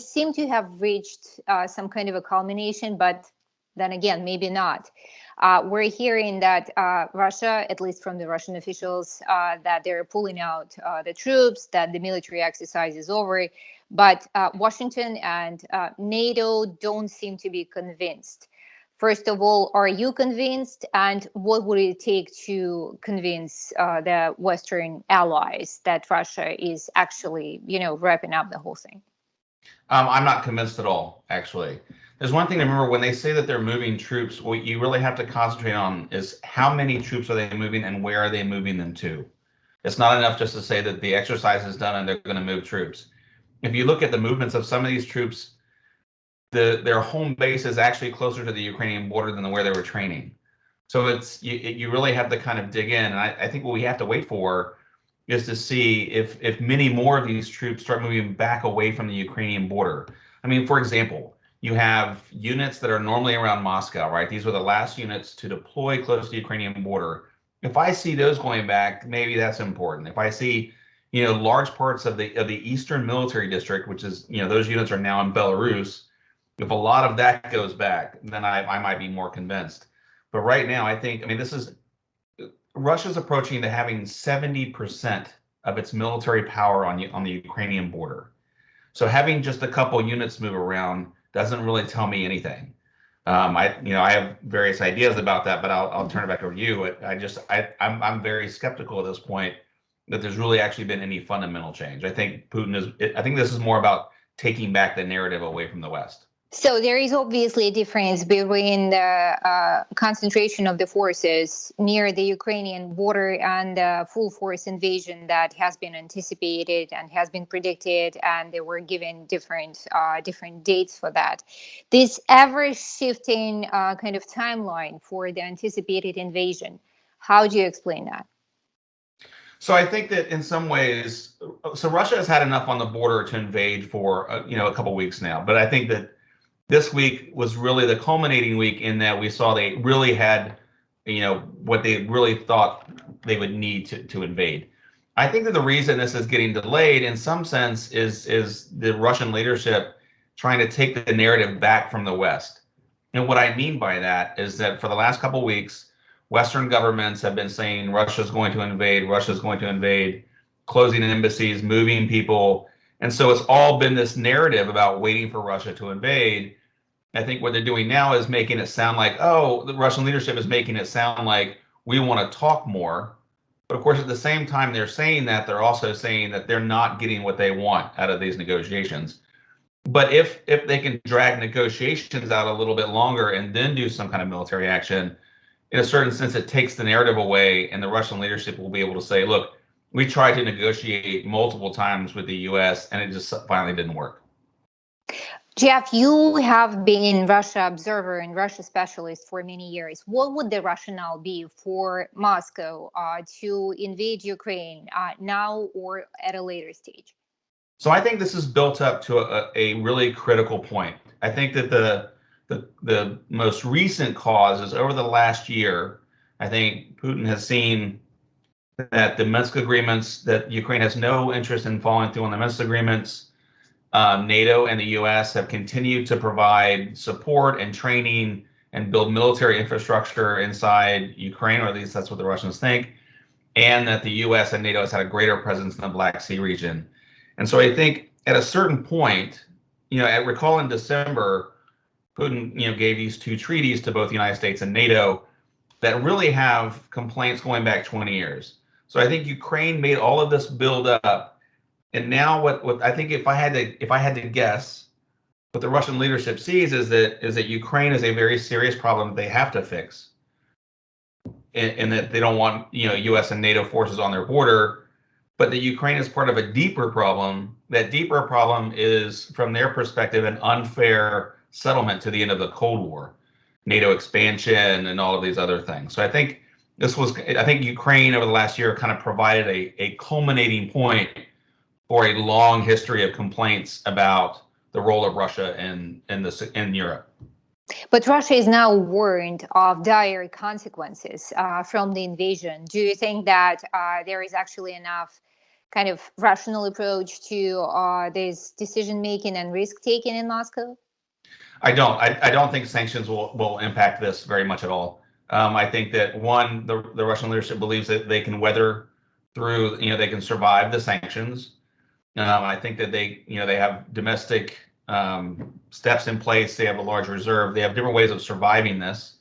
seem to have reached some kind of a culmination, but then again, maybe not. We're hearing that Russia, at least from the Russian officials, that they're pulling out the troops, that the military exercise is over. But Washington and NATO don't seem to be convinced. First of all, are you convinced? And what would it take to convince the Western allies that Russia is actually, wrapping up the whole thing? I'm not convinced at all, actually. There's one thing to remember when they say that they're moving troops, what you really have to concentrate on is how many troops are they moving and where are they moving them to? It's not enough just to say that the exercise is done and they're going to move troops. If you look at the movements of some of these troops, their home base is actually closer to the Ukrainian border than where they were training. So you really have to kind of dig in. And I think what we have to wait for is to see if many more of these troops start moving back away from the Ukrainian border. I mean, for example, you have units that are normally around Moscow, right? These were the last units to deploy close to the Ukrainian border. If I see those going back, maybe that's important. If I see, large parts of the Eastern Military District, which is, those units are now in Belarus, if a lot of that goes back, then I might be more convinced. But right now, I mean, Russia's approaching to having 70% of its military power on the Ukrainian border. So having just a couple units move around doesn't really tell me anything. I have various ideas about that, but I'll turn it back over to you. I'm very skeptical at this point that there's really actually been any fundamental change. I think I think this is more about taking back the narrative away from the West. So there is obviously a difference between the concentration of the forces near the Ukrainian border and the full force invasion that has been anticipated and has been predicted, and they were given different dates for that. This ever shifting kind of timeline for the anticipated invasion. How do you explain that? So I think that in some ways, so Russia has had enough on the border to invade for a couple weeks now, but I think that this week was really the culminating week in that we saw they really had, what they really thought they would need to invade. I think that the reason this is getting delayed in some sense is the Russian leadership trying to take the narrative back from the West. And what I mean by that is that for the last couple of weeks, Western governments have been saying Russia's going to invade, Russia's going to invade, closing embassies, moving people. And so it's all been this narrative about waiting for Russia to invade. I think what they're doing now is making it sound like, oh, the Russian leadership is making it sound like we want to talk more. But of course, at the same time they're saying that, they're also saying that they're not getting what they want out of these negotiations. But if they can drag negotiations out a little bit longer and then do some kind of military action, in a certain sense, it takes the narrative away, and the Russian leadership will be able to say, look, we tried to negotiate multiple times with the US, and it just finally didn't work. Jeff, you have been Russia observer and Russia specialist for many years. What would the rationale be for Moscow to invade Ukraine now or at a later stage? So I think this is built up to a really critical point. I think that the most recent cause is over the last year. I think Putin has seen that the Minsk agreements, that Ukraine has no interest in following through on the Minsk agreements. NATO and the U.S. have continued to provide support and training and build military infrastructure inside Ukraine, or at least that's what the Russians think, and that the U.S. and NATO has had a greater presence in the Black Sea region. And so I think at a certain point, I recall in December, Putin, gave these two treaties to both the United States and NATO that really have complaints going back 20 years. So I think Ukraine made all of this build up. And now what I think if I had to guess, what the Russian leadership sees is that Ukraine is a very serious problem that they have to fix. And that they don't want, US and NATO forces on their border, but that Ukraine is part of a deeper problem. That deeper problem is, from their perspective, an unfair settlement to the end of the Cold War, NATO expansion, and all of these other things. So I think Ukraine over the last year kind of provided a culminating point for a long history of complaints about the role of Russia in Europe. But Russia is now warned of dire consequences from the invasion. Do you think that there is actually enough kind of rational approach to this decision making and risk taking in Moscow? I don't. I don't think sanctions will impact this very much at all. I think that one, the Russian leadership believes that they can weather through, they can survive the sanctions. I think that they have domestic steps in place. They have a large reserve. They have different ways of surviving this.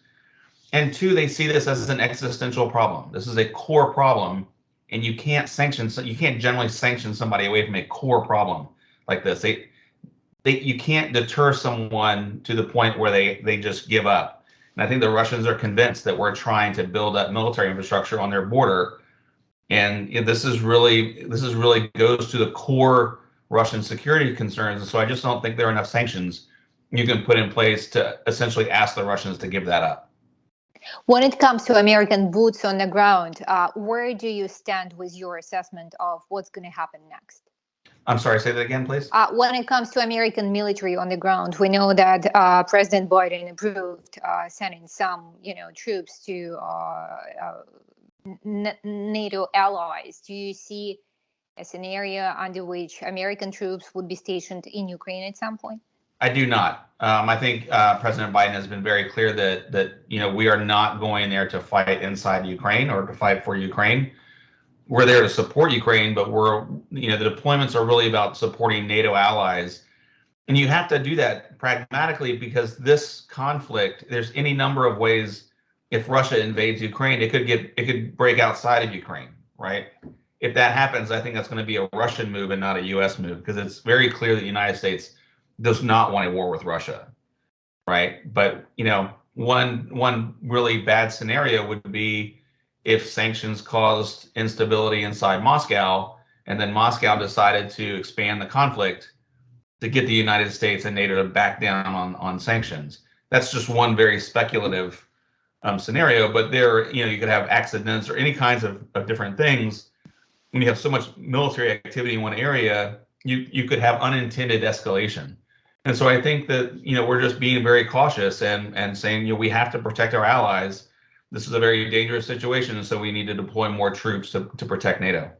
And two, they see this as an existential problem. This is a core problem, and you can't generally sanction somebody away from a core problem like this. You can't deter someone to the point where they just give up. And I think the Russians are convinced that we're trying to build up military infrastructure on their border, and this is really goes to the core Russian security concerns. And so I just don't think there are enough sanctions you can put in place to essentially ask the Russians to give that up. When it comes to American boots on the ground, where do you stand with your assessment of what's going to happen next? I'm sorry, say that again, please. When it comes to American military on the ground, we know that President Biden approved sending some, troops to NATO allies. Do you see a scenario under which American troops would be stationed in Ukraine at some point? I do not. I think President Biden has been very clear that we are not going there to fight inside Ukraine or to fight for Ukraine. We're there to support Ukraine, but the deployments are really about supporting NATO allies. And you have to do that pragmatically because this conflict, there's any number of ways. If Russia invades Ukraine, it could break outside of Ukraine, right? If that happens, I think that's going to be a Russian move and not a U.S. move, because it's very clear that the United States does not want a war with Russia, right? But one really bad scenario would be if sanctions caused instability inside Moscow, and then Moscow decided to expand the conflict to get the United States and NATO to back down on sanctions. That's just one very speculative scenario. But you could have accidents or any kinds of different things. When you have so much military activity in one area, you could have unintended escalation. And so I think that we're just being very cautious and saying we have to protect our allies. This is a very dangerous situation, and so we need to deploy more troops to protect NATO.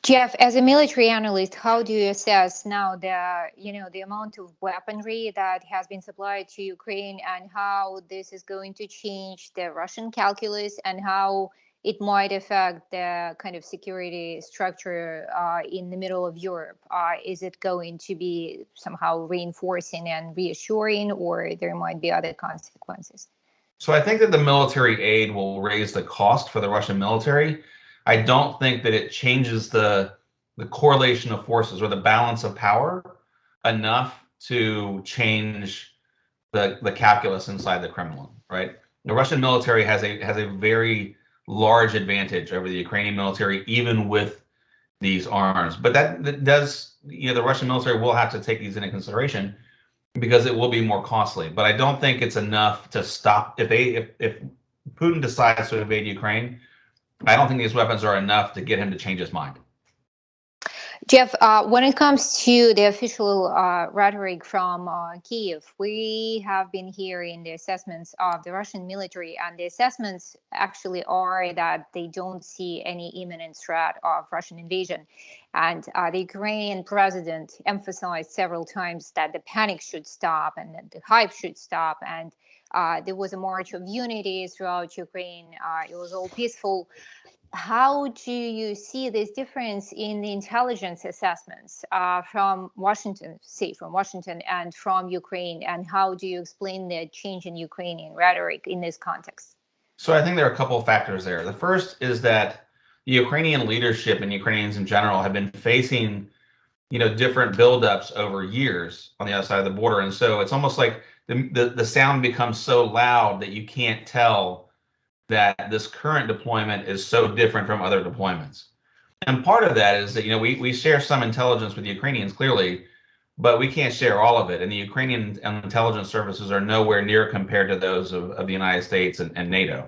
Jeff, as a military analyst, how do you assess now the amount of weaponry that has been supplied to Ukraine, and how this is going to change the Russian calculus, and how it might affect the kind of security structure in the middle of Europe? Is it going to be somehow reinforcing and reassuring, or there might be other consequences? So I think that the military aid will raise the cost for the Russian military. I don't think that it changes the correlation of forces or the balance of power enough to change the calculus inside the Kremlin, right? The Russian military has a very large advantage over the Ukrainian military, even with these arms. But that does, the Russian military will have to take these into consideration because it will be more costly. But I don't think it's enough to stop if Putin decides to invade Ukraine. I don't think these weapons are enough to get him to change his mind. Jeff, when it comes to the official rhetoric from Kyiv, we have been hearing the assessments of the Russian military, and the assessments actually are that they don't see any imminent threat of Russian invasion. And the Ukrainian president emphasized several times that the panic should stop and that the hype should stop. And there was a march of unity throughout Ukraine. It was all peaceful. How do you see this difference in the intelligence assessments from Washington and from Ukraine? And how do you explain the change in Ukrainian rhetoric in this context? So I think there are a couple of factors there. The first is that the Ukrainian leadership and Ukrainians in general have been facing, different buildups over years on the other side of the border. And so it's almost like the sound becomes so loud that you can't tell that this current deployment is so different from other deployments. And part of that is that, we share some intelligence with the Ukrainians, clearly, but we can't share all of it. And the Ukrainian intelligence services are nowhere near compared to those of the United States and NATO.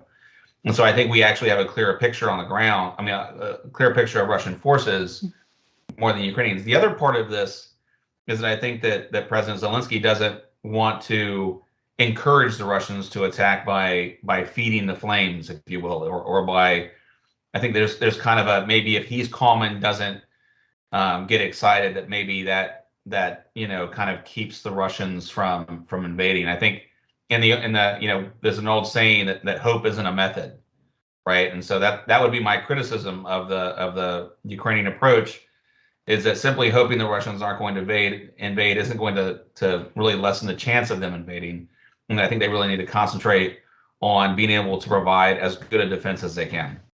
And so I think we actually have a clearer picture on the ground. I mean, a clear picture of Russian forces more than Ukrainians. The other part of this is that I think that President Zelensky doesn't want to encourage the Russians to attack by feeding the flames, if you will, or by I think there's kind of a maybe if he's calm and doesn't get excited, that maybe that kind of keeps the Russians from invading. I think in the there's an old saying that hope isn't a method, right? And so that would be my criticism of the Ukrainian approach, is that simply hoping the Russians aren't going to invade isn't going to really lessen the chance of them invading. And I think they really need to concentrate on being able to provide as good a defense as they can.